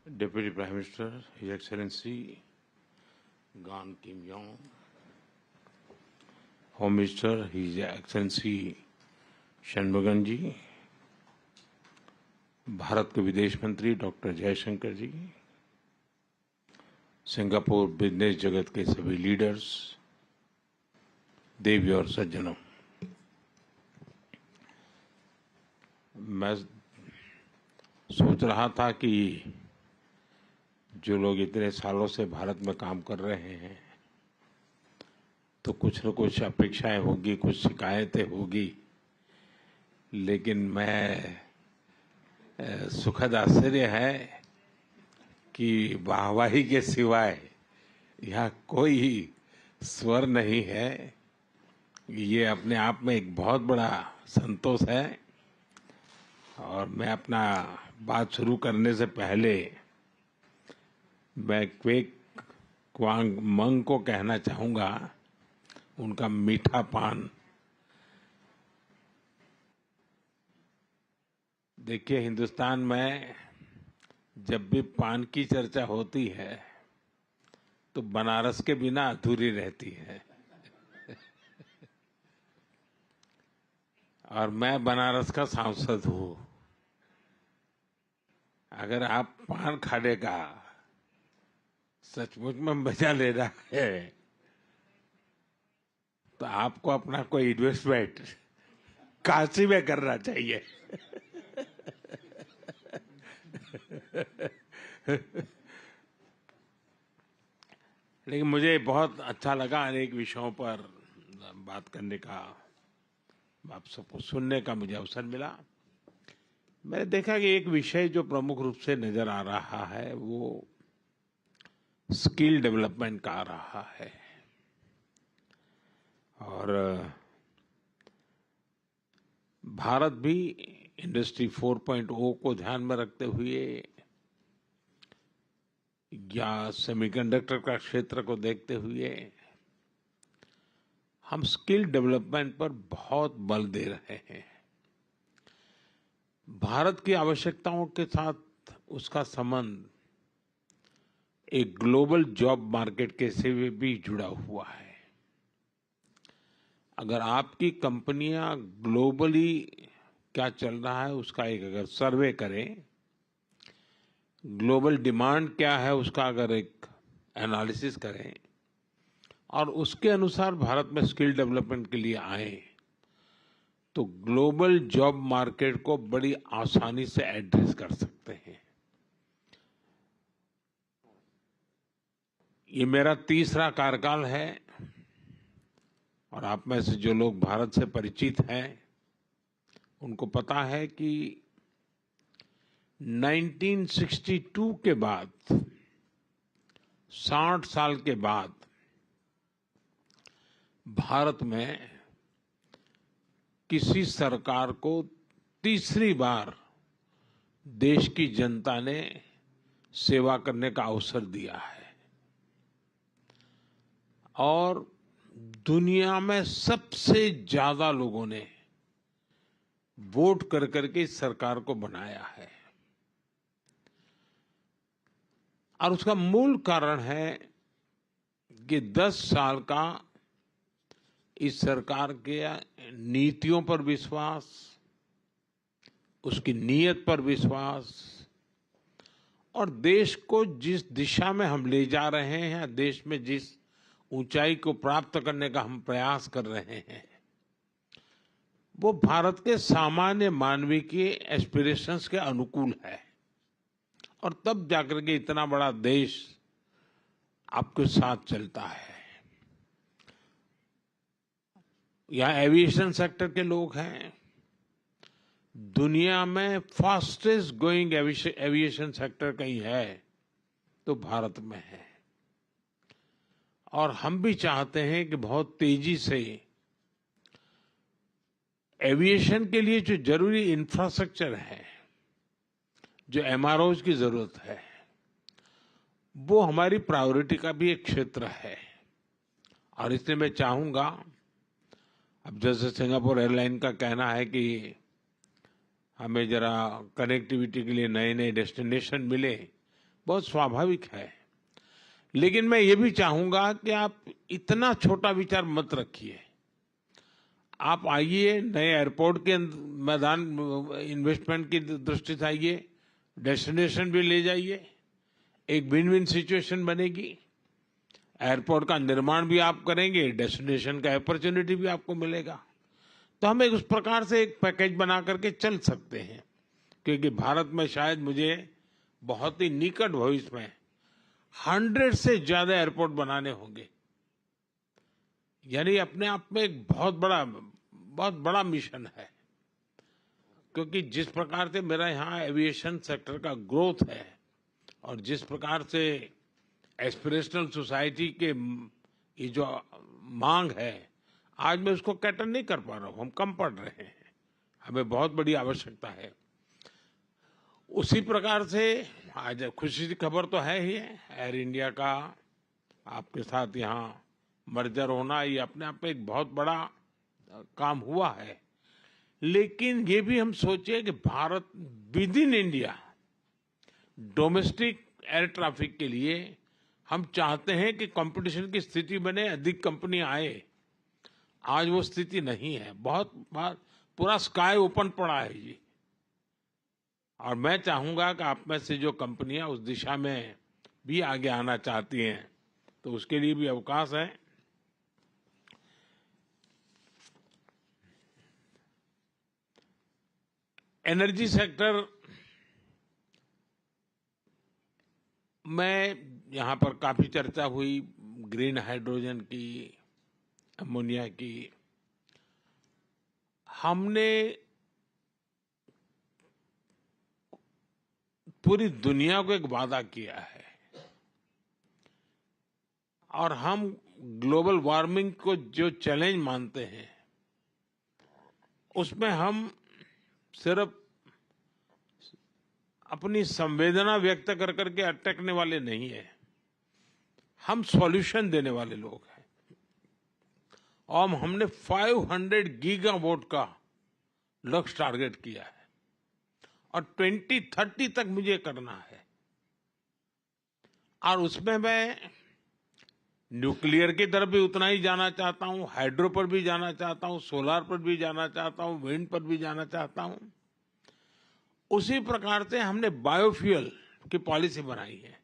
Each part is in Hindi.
Deputy Prime Minister, His Excellency Gan Kim Yong, Home Minister, His Excellency Shanmugam जी, भारत के विदेश मंत्री डॉक्टर जयशंकर जी, सिंगापुर बिजनेस जगत के सभी लीडर्स, देवी और सज्जनों, मैं सोच रहा था कि जो लोग इतने सालों से भारत में काम कर रहे हैं तो कुछ न कुछ अपेक्षाएं होगी, कुछ शिकायतें होगी, लेकिन मैं सुखद आश्चर्य है कि वाहवाही के सिवाय यहाँ कोई स्वर नहीं है। ये अपने आप में एक बहुत बड़ा संतोष है। और मैं अपना बात शुरू करने से पहले मैं क्वेक क्वांग मंग को कहना चाहूँगा, उनका मीठा पान। देखिए, हिंदुस्तान में जब भी पान की चर्चा होती है तो बनारस के बिना अधूरी रहती है। और मैं बनारस का सांसद हूँ। अगर आप पान खाने का सचमुच में मजा ले रहा है तो आपको अपना कोई इन्वेस्टमेंट काशी में करना चाहिए। लेकिन मुझे बहुत अच्छा लगा अनेक विषयों पर बात करने का, आप सबको सुनने का मुझे अवसर मिला। मैंने देखा कि एक विषय जो प्रमुख रूप से नजर आ रहा है वो स्किल डेवलपमेंट का आ रहा है। और भारत भी इंडस्ट्री 4.0 को ध्यान में रखते हुए या सेमीकंडक्टर का क्षेत्र को देखते हुए हम स्किल डेवलपमेंट पर बहुत बल दे रहे हैं। भारत की आवश्यकताओं के साथ उसका संबंध एक ग्लोबल जॉब मार्केट के से भी जुड़ा हुआ है। अगर आपकी कंपनियां ग्लोबली क्या चल रहा है उसका एक अगर सर्वे करें, ग्लोबल डिमांड क्या है उसका अगर एक एनालिसिस करें और उसके अनुसार भारत में स्किल डेवलपमेंट के लिए आए तो ग्लोबल जॉब मार्केट को बड़ी आसानी से एड्रेस कर सकते हैं। ये मेरा तीसरा कार्यकाल है और आप में से जो लोग भारत से परिचित हैं उनको पता है कि 1962 के बाद 60 साल के बाद भारत में किसी सरकार को तीसरी बार देश की जनता ने सेवा करने का अवसर दिया है। और दुनिया में सबसे ज्यादा लोगों ने वोट कर करके इस सरकार को बनाया है। और उसका मूल कारण है कि 10 साल का इस सरकार के नीतियों पर विश्वास, उसकी नीयत पर विश्वास और देश को जिस दिशा में हम ले जा रहे हैं, देश में जिस ऊंचाई को प्राप्त करने का हम प्रयास कर रहे हैं, वो भारत के सामान्य मानवीय के एस्पिरेशंस के अनुकूल है। और तब जाकर के इतना बड़ा देश आपके साथ चलता है। यहाँ एविएशन सेक्टर के लोग हैं, दुनिया में फास्टेस्ट ग्रोइंग एविएशन सेक्टर कहीं है तो भारत में है। और हम भी चाहते हैं कि बहुत तेजी से एविएशन के लिए जो जरूरी इंफ्रास्ट्रक्चर है, जो एमआरओज की जरूरत है, वो हमारी प्रायोरिटी का भी एक क्षेत्र है। और इसलिए मैं चाहूंगा, अब जैसे सिंगापुर एयरलाइन का कहना है कि हमें जरा कनेक्टिविटी के लिए नए नए डेस्टिनेशन मिले, बहुत स्वाभाविक है। लेकिन मैं ये भी चाहूंगा कि आप इतना छोटा विचार मत रखिए। आप आइए, नए एयरपोर्ट के मैदान इन्वेस्टमेंट की दृष्टि से आइए, डेस्टिनेशन भी ले जाइए, एक विन विन सिचुएशन बनेगी। एयरपोर्ट का निर्माण भी आप करेंगे, डेस्टिनेशन का अपॉर्चुनिटी भी आपको मिलेगा। तो हम एक उस प्रकार से एक पैकेज बना करके चल सकते हैं, क्योंकि भारत में शायद मुझे बहुत ही निकट भविष्य में 100 से ज्यादा एयरपोर्ट बनाने होंगे। यानी अपने आप में एक बहुत बड़ा मिशन है, क्योंकि जिस प्रकार से मेरा यहाँ एविएशन सेक्टर का ग्रोथ है और जिस प्रकार से एस्पिरेशनल सोसाइटी के ये जो मांग है, आज मैं उसको कैटर नहीं कर पा रहा हूँ। हम कम पड़ रहे हैं, हमें बहुत बड़ी आवश्यकता है। उसी प्रकार से आज खुशी की खबर तो है ही है, एयर इंडिया का आपके साथ यहाँ मर्जर होना, ये अपने आप में एक बहुत बड़ा काम हुआ है। लेकिन ये भी हम सोचे कि Bharat with in India domestic air traffic के लिए हम चाहते हैं कि कंपटीशन की स्थिति बने, अधिक कंपनी आए। आज वो स्थिति नहीं है, बहुत पूरा स्काई ओपन पड़ा है जी। और मैं चाहूंगा कि आप में से जो कंपनियां उस दिशा में भी आगे आना चाहती हैं, तो उसके लिए भी अवकाश है। एनर्जी सेक्टर में यहाँ पर काफी चर्चा हुई, ग्रीन हाइड्रोजन की, अमोनिया की। हमने पूरी दुनिया को एक वादा किया है और हम ग्लोबल वार्मिंग को जो चैलेंज मानते हैं, उसमें हम सिर्फ अपनी संवेदना व्यक्त कर करके अटकने वाले नहीं है, हम सॉल्यूशन देने वाले लोग हैं। और हमने 500 गीगावाट का लक्ष्य टारगेट किया है और 2030 तक मुझे करना है। और उसमें मैं न्यूक्लियर की तरफ भी उतना ही जाना चाहता हूं, हाइड्रो पर भी जाना चाहता हूं, सोलार पर भी जाना चाहता हूं, विंड पर भी जाना चाहता हूं। उसी प्रकार से हमने बायोफ्यूल की पॉलिसी बनाई है,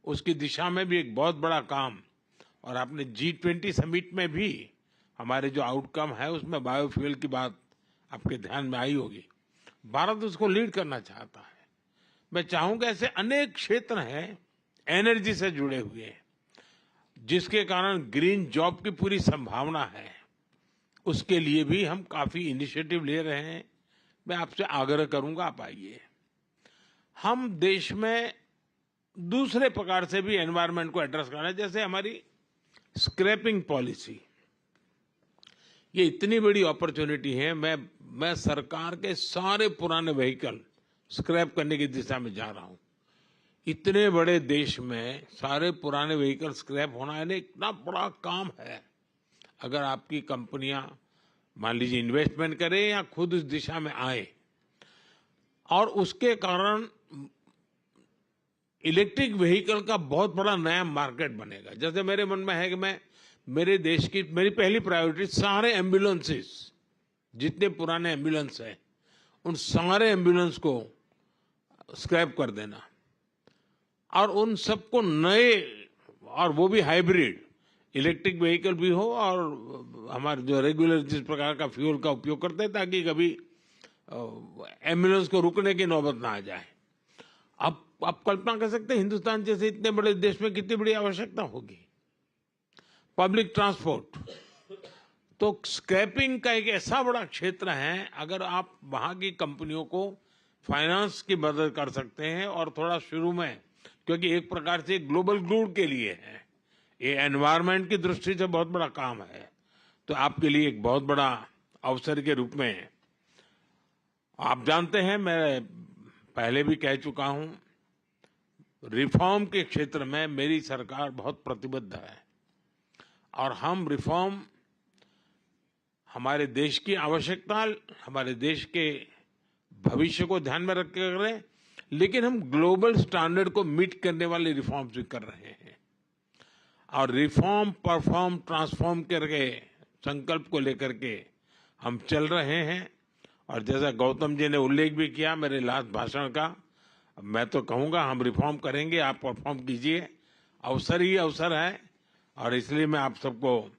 उसकी दिशा में भी एक बहुत बड़ा काम। और आपने G20 समिट में भी हमारे जो आउटकम है उसमें बायोफ्यूल की बात आपके ध्यान में आई होगी। भारत उसको लीड करना चाहता है। मैं चाहूंगा ऐसे अनेक क्षेत्र हैं एनर्जी से जुड़े हुए, जिसके कारण ग्रीन जॉब की पूरी संभावना है। उसके लिए भी हम काफी इनिशिएटिव ले रहे हैं। मैं आपसे आग्रह करूंगा, आप आइए। हम देश में दूसरे प्रकार से भी एनवायरनमेंट को एड्रेस करना है, जैसे हमारी स्क्रैपिंग पॉलिसी। ये इतनी बड़ी अपॉर्चुनिटी है। मैं सरकार के सारे पुराने व्हीकल स्क्रैप करने की दिशा में जा रहा हूं। इतने बड़े देश में सारे पुराने व्हीकल स्क्रैप होना यानी इतना बड़ा काम है। अगर आपकी कंपनियां मान लीजिए इन्वेस्टमेंट करें या खुद इस दिशा में आए, और उसके कारण इलेक्ट्रिक व्हीकल का बहुत बड़ा नया मार्केट बनेगा। जैसे मेरे मन में है कि मैं मेरे देश की मेरी पहली प्रायोरिटी सारे एम्बुलेंसेस, जितने पुराने एम्बुलेंस हैं, उन सारे एम्बुलेंस को स्क्रैप कर देना और उन सबको नए, और वो भी हाइब्रिड इलेक्ट्रिक व्हीकल भी हो और हमारे जो रेगुलर जिस प्रकार का फ्यूल का उपयोग करते हैं, ताकि कभी एम्बुलेंस को रुकने की नौबत ना आ जाए। अब आप कल्पना कर सकते हैं हिंदुस्तान जैसे इतने बड़े देश में कितनी बड़ी आवश्यकता होगी पब्लिक ट्रांसपोर्ट। तो स्क्रैपिंग का एक ऐसा बड़ा क्षेत्र है, अगर आप वहां की कंपनियों को फाइनेंस की मदद कर सकते हैं और थोड़ा शुरू में, क्योंकि एक प्रकार से ग्लोबल गुड के लिए है, ये एनवायरनमेंट की दृष्टि से बहुत बड़ा काम है, तो आपके लिए एक बहुत बड़ा अवसर के रूप में। आप जानते हैं, मैं पहले भी कह चुका हूं, रिफॉर्म के क्षेत्र में मेरी सरकार बहुत प्रतिबद्ध है और हम रिफॉर्म हमारे देश की आवश्यकता, हमारे देश के भविष्य को ध्यान में रख कर करें, लेकिन हम ग्लोबल स्टैंडर्ड को मीट करने वाले रिफॉर्म्स भी कर रहे हैं। और रिफॉर्म, परफॉर्म, ट्रांसफॉर्म करके संकल्प को लेकर के हम चल रहे हैं। और जैसा गौतम जी ने उल्लेख भी किया मेरे लास्ट भाषण का, मैं तो कहूंगा हम रिफॉर्म करेंगे, आप परफॉर्म कीजिए। अवसर ही अवसर है और इसलिए मैं आप सबको,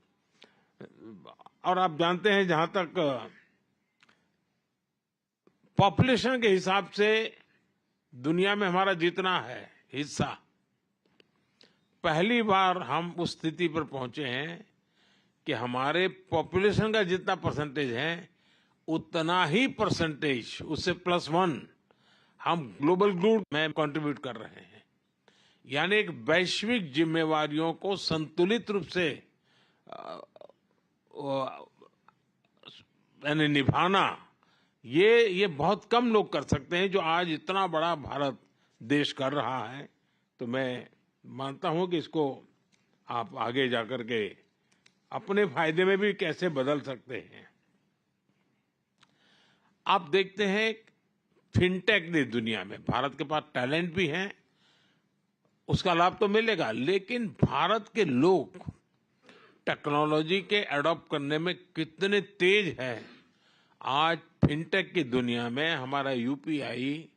और आप जानते हैं जहां तक पॉपुलेशन के हिसाब से दुनिया में हमारा जितना है हिस्सा, पहली बार हम उस स्थिति पर पहुंचे हैं कि हमारे पॉपुलेशन का जितना परसेंटेज है उतना ही परसेंटेज, उससे +1 हम ग्लोबल गुड में कंट्रीब्यूट कर रहे हैं। यानी एक वैश्विक जिम्मेवारियों को संतुलित रूप से यानी निभाना, ये बहुत कम लोग कर सकते हैं जो आज इतना बड़ा भारत देश कर रहा है। तो मैं मानता हूं कि इसको आप आगे जाकर के अपने फायदे में भी कैसे बदल सकते हैं। आप देखते हैं फिनटेक ने दुनिया में, भारत के पास टैलेंट भी है, उसका लाभ तो मिलेगा, लेकिन भारत के लोग टेक्नोलॉजी के एडॉप्ट करने में कितने तेज हैं। आज फिनटेक की दुनिया में हमारा यूपीआई,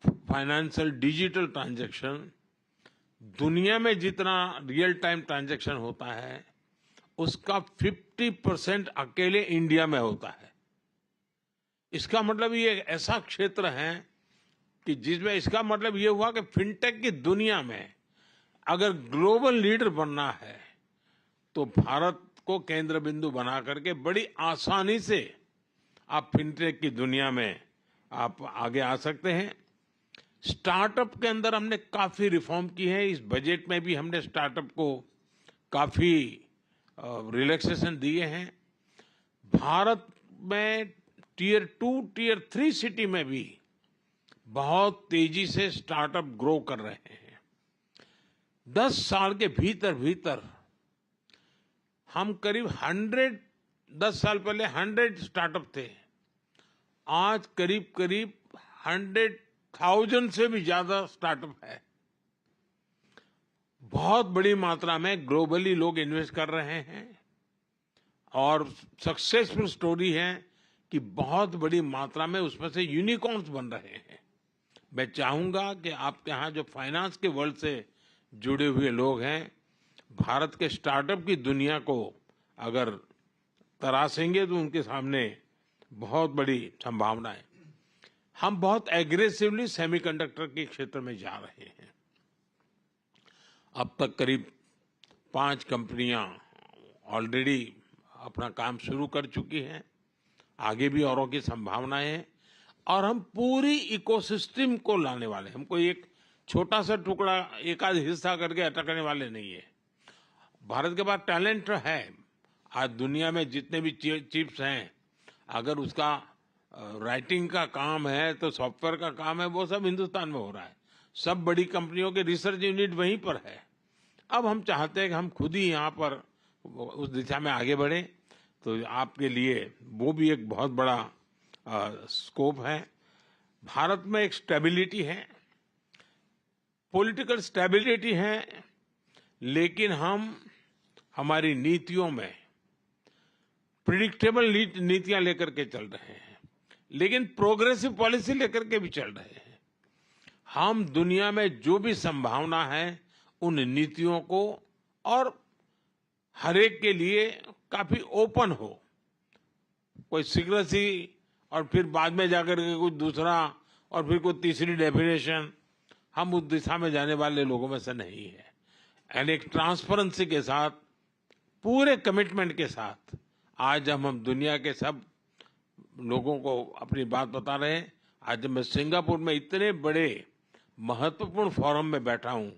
फाइनेंशियल डिजिटल ट्रांजैक्शन, दुनिया में जितना रियल टाइम ट्रांजैक्शन होता है उसका 50% अकेले इंडिया में होता है। इसका मतलब ये ऐसा क्षेत्र है कि जिसमें, इसका मतलब ये हुआ कि फिनटेक की दुनिया में अगर ग्लोबल लीडर बनना है तो भारत को केंद्र बिंदु बना करके बड़ी आसानी से आप फिनटेक की दुनिया में आप आगे आ सकते हैं। स्टार्टअप के अंदर हमने काफी रिफॉर्म की है। इस बजट में भी हमने स्टार्टअप को काफी रिलैक्सेशन दिए हैं। भारत में Tier 2, Tier 3 सिटी में भी बहुत तेजी से स्टार्टअप ग्रो कर रहे हैं। 10 साल के भीतर भीतर हम करीब 10 साल पहले 100 स्टार्टअप थे, आज करीब 100,000 से भी ज्यादा स्टार्टअप है। बहुत बड़ी मात्रा में ग्लोबली लोग इन्वेस्ट कर रहे हैं और सक्सेसफुल स्टोरी है कि बहुत बड़ी मात्रा में उसमें से यूनिकॉर्न्स बन रहे हैं। मैं चाहूंगा कि आपके यहाँ जो फाइनेंस के वर्ल्ड से जुड़े हुए लोग हैं, भारत के स्टार्टअप की दुनिया को अगर तराशेंगे तो उनके सामने बहुत बड़ी संभावना है। हम बहुत एग्रेसिवली सेमीकंडक्टर के क्षेत्र में जा रहे हैं। अब तक करीब 5 कंपनियां ऑलरेडी अपना काम शुरू कर चुकी हैं, आगे भी औरों की संभावनाएं हैं और हम पूरी इकोसिस्टम को लाने वाले हैं। हम कोई एक छोटा सा टुकड़ा, एक आध हिस्सा करके अटकने वाले नहीं है। भारत के पास टैलेंट है। आज दुनिया में जितने भी चिप्स हैं, अगर उसका राइटिंग का काम है तो सॉफ्टवेयर का काम है, वो सब हिंदुस्तान में हो रहा है। सब बड़ी कंपनियों के रिसर्च यूनिट वहीं पर है। अब हम चाहते हैं कि हम खुद ही यहाँ पर उस दिशा में आगे बढ़े। तो आपके लिए वो भी एक बहुत बड़ा स्कोप है। भारत में एक स्टेबिलिटी है, पॉलिटिकल स्टेबिलिटी है, लेकिन हम हमारी नीतियों में प्रिडिक्टेबल नीतियां लेकर के चल रहे हैं, लेकिन प्रोग्रेसिव पॉलिसी लेकर के भी चल रहे हैं। हम दुनिया में जो भी संभावना है उन नीतियों को, और हर एक के लिए काफी ओपन हो, कोई सीक्रेसी और फिर बाद में जाकर के कुछ दूसरा और फिर कोई तीसरी डेफिनेशन, हम उस दिशा में जाने वाले लोगों में से नहीं है। एंड एक ट्रांसपेरेंसी के साथ, पूरे कमिटमेंट के साथ आज हम दुनिया के सब लोगों को अपनी बात बता रहे हैं। आज मैं सिंगापुर में इतने बड़े महत्वपूर्ण फोरम में बैठा हूं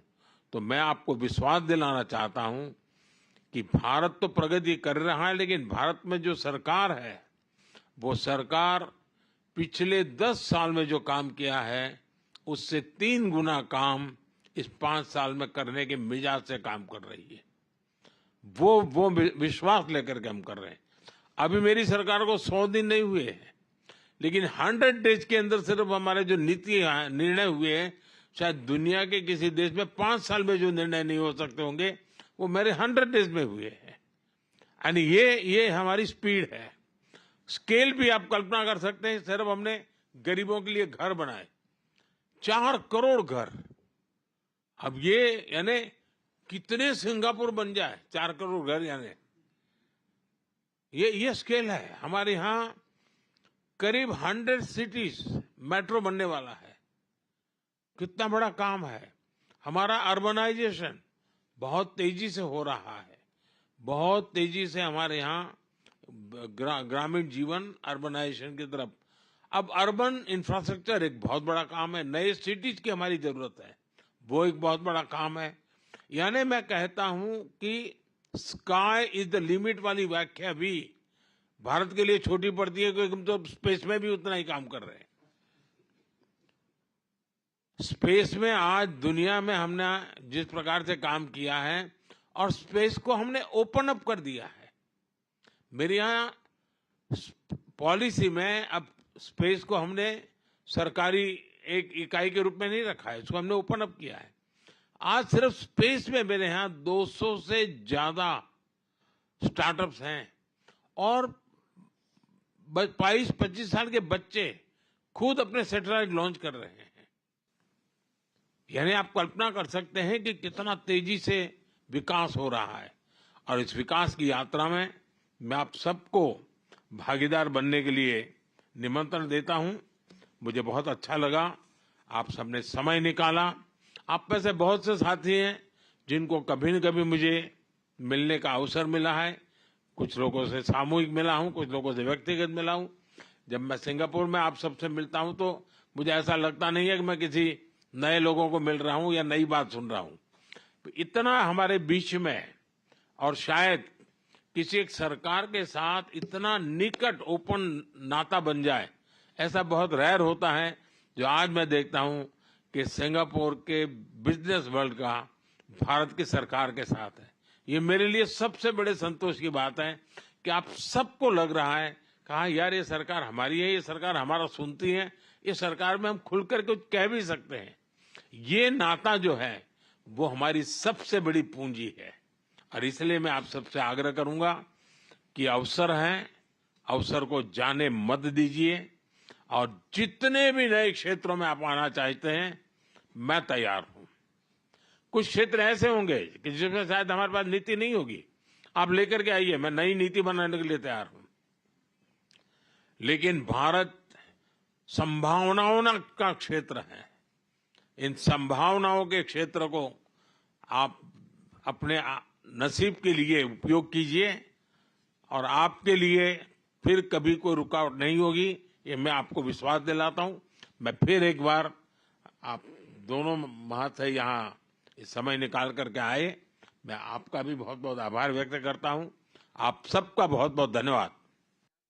तो मैं आपको विश्वास दिलाना चाहता हूं कि भारत तो प्रगति कर रहा है, लेकिन भारत में जो सरकार है वो सरकार पिछले 10 साल में जो काम किया है उससे 3 गुना काम इस 5 साल में करने के मिजाज से काम कर रही है। वो विश्वास लेकर के हम कर रहे हैं। अभी मेरी सरकार को 100 दिन नहीं हुए हैं, लेकिन 100 डेज के अंदर सिर्फ हमारे जो नीति निर्णय हुए हैं, शायद दुनिया के किसी देश में 5 साल में जो निर्णय नहीं हो सकते होंगे, वो मेरे 100 डेज में हुए हैं। यानी ये हमारी स्पीड है। स्केल भी आप कल्पना कर सकते हैं। सिर्फ हमने गरीबों के लिए घर बनाए, 4 करोड़ घर। अब ये यानी कितने सिंगापुर बन जाए, 4 करोड़ घर, यानी ये स्केल है। हमारे यहाँ करीब 100 सिटीज मेट्रो बनने वाला है। कितना बड़ा काम है। हमारा अर्बनाइजेशन बहुत तेजी से हो रहा है। बहुत तेजी से हमारे यहाँ ग्रामीण जीवन अर्बनाइजेशन की तरफ। अब अर्बन इंफ्रास्ट्रक्चर एक बहुत बड़ा काम है। नए सिटीज की हमारी जरूरत है, वो एक बहुत बड़ा काम है। यानी मैं कहता हूं कि स्काई इज द लिमिट वाली व्याख्या भी भारत के लिए छोटी पड़ती है, क्योंकि हम तो स्पेस में भी उतना ही काम कर रहे हैं। स्पेस में आज दुनिया में हमने जिस प्रकार से काम किया है और स्पेस को हमने ओपन अप कर दिया है। मेरे यहाँ पॉलिसी में अब स्पेस को हमने सरकारी एक इकाई के रूप में नहीं रखा है, इसको हमने ओपन अप किया है। आज सिर्फ स्पेस में मेरे यहाँ 200 से ज्यादा स्टार्टअप्स हैं और 22-25 साल के बच्चे खुद अपने सैटेलाइट लॉन्च कर रहे हैं। यानी आप कल्पना कर सकते हैं कि कितना तेजी से विकास हो रहा है। और इस विकास की यात्रा में मैं आप सबको भागीदार बनने के लिए निमंत्रण देता हूं। मुझे बहुत अच्छा लगा, आप सबने समय निकाला। आप में से बहुत से साथी हैं जिनको कभी न कभी मुझे मिलने का अवसर मिला है। कुछ लोगों से सामूहिक मिला हूं, कुछ लोगों से व्यक्तिगत मिला हूं। जब मैं सिंगापुर में आप सबसे मिलता हूं तो मुझे ऐसा लगता नहीं है कि मैं किसी नए लोगों को मिल रहा हूं या नई बात सुन रहा हूं। इतना हमारे बीच में, और शायद किसी एक सरकार के साथ इतना निकट ओपन नाता बन जाए, ऐसा बहुत रेयर होता है। जो आज मैं देखता हूं कि सिंगापुर के बिजनेस वर्ल्ड का भारत की सरकार के साथ है। ये मेरे लिए सबसे बड़े संतोष की बात है कि आप सबको लग रहा है कि हाँ यार, ये सरकार हमारी है, ये सरकार हमारा सुनती है, ये सरकार में हम खुलकर कुछ कह भी सकते हैं। ये नाता जो है वो हमारी सबसे बड़ी पूंजी है। और इसलिए मैं आप सबसे आग्रह करूंगा कि अवसर है, अवसर को जाने मत दीजिए। और जितने भी नए क्षेत्रों में आप आना चाहते हैं, मैं तैयार हूं। कुछ क्षेत्र ऐसे होंगे कि जिसमें शायद हमारे पास नीति नहीं होगी, आप लेकर के आइए, मैं नई नीति बनाने के लिए तैयार हूं। लेकिन भारत संभावनाओं का क्षेत्र है। इन संभावनाओं के क्षेत्र को आप अपने नसीब के लिए उपयोग कीजिए और आपके लिए फिर कभी कोई रुकावट नहीं होगी, ये मैं आपको विश्वास दिलाता हूं। मैं फिर एक बार आप दोनों महाशय यहाँ इस समय निकाल करके आए, मैं आपका भी बहुत बहुत आभार व्यक्त करता हूं। आप सबका बहुत बहुत धन्यवाद।